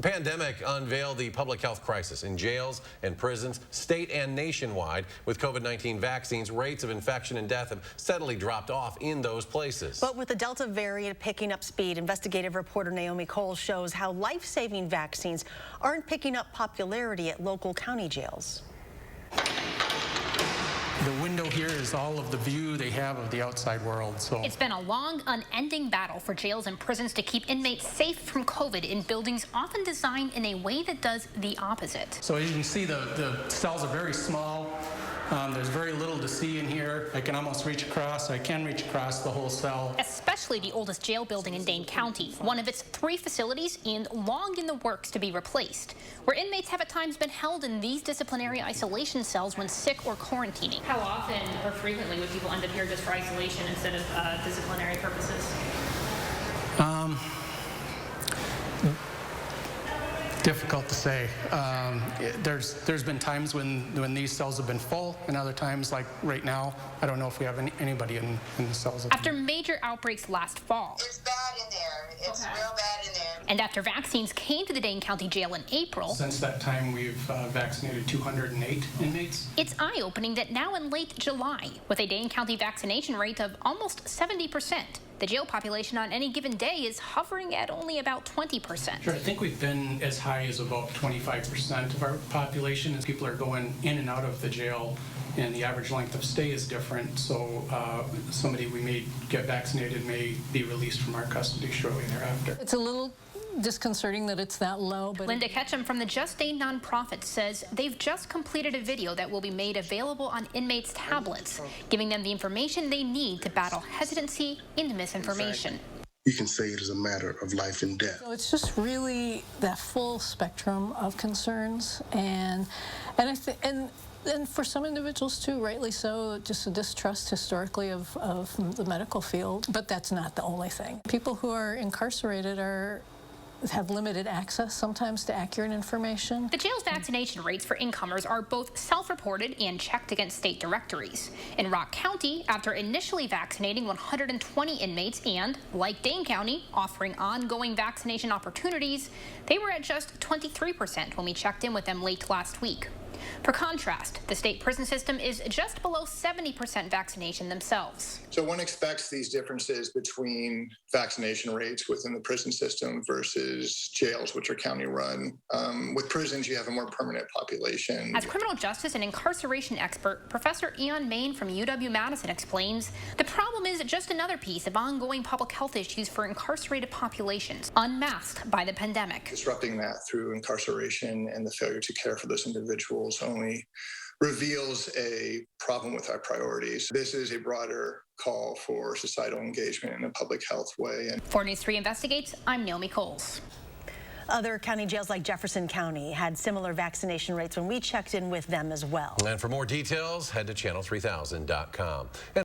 pandemic unveiled the public health crisis in jails and prisons, state and nationwide. With COVID-19 vaccines, rates of infection and death have steadily dropped off in those places. But with the Delta variant picking up speed, investigative reporter Naomi Coles shows how life-saving vaccines aren't picking up popularity at local county jails. The window here is all of the view they have of the outside world. So it's been a long, unending battle for jails and prisons to keep inmates safe from COVID in buildings often designed in a way that does the opposite. So as you can see, the cells are very small. There's very little to see in here. I can almost reach across. I can reach across the whole cell. Especially the oldest jail building in Dane County, one of its 3 facilities and long in the works to be replaced, where inmates have at times been held in these disciplinary isolation cells when sick or quarantining. How often or frequently would people end up here just for isolation instead of disciplinary purposes? Difficult to say. There's been times when these cells have been full, and other times, like right now, I don't know if we have anybody in the cells. After major outbreaks last fall. It's bad in there. It's real bad in there. And after vaccines came to the Dane County Jail in April. Since that time, we've vaccinated 208 inmates. It's eye-opening that now in late July, with a Dane County vaccination rate of almost 70%, the jail population on any given day is hovering at only about 20%. Sure, I think we've been as high as about 25% of our population as people are going in and out of the jail, and the average length of stay is different. So somebody we may get vaccinated may be released from our custody shortly thereafter. It's a little disconcerting that it's that low. But Linda Ketchum from the Just Dane nonprofit says they've just completed a video that will be made available on inmates' tablets, giving them the information they need to battle hesitancy and misinformation. You can say it is a matter of life and death. So it's just really that full spectrum of concerns, and I think and for some individuals too, rightly so, just a distrust historically of the medical field. But that's not the only thing. People who are incarcerated have limited access sometimes to accurate information. The jail's vaccination rates for incomers are both self-reported and checked against state directories. In Rock County, after initially vaccinating 120 inmates and, like Dane County, offering ongoing vaccination opportunities, they were at just 23% when we checked in with them late last week. For contrast, the state prison system is just below 70% vaccination themselves. So one expects these differences between vaccination rates within the prison system versus jails, which are county run. With prisons, you have a more permanent population. As criminal justice and incarceration expert, Professor Ian Main from UW-Madison explains, the problem is just another piece of ongoing public health issues for incarcerated populations, unmasked by the pandemic. Disrupting that through incarceration and the failure to care for those individuals only reveals a problem with our priorities. This is a broader call for societal engagement in a public health way. For News 3 Investigates, I'm Naomi Coles. Other county jails like Jefferson County had similar vaccination rates when we checked in with them as well. And for more details, head to channel3000.com.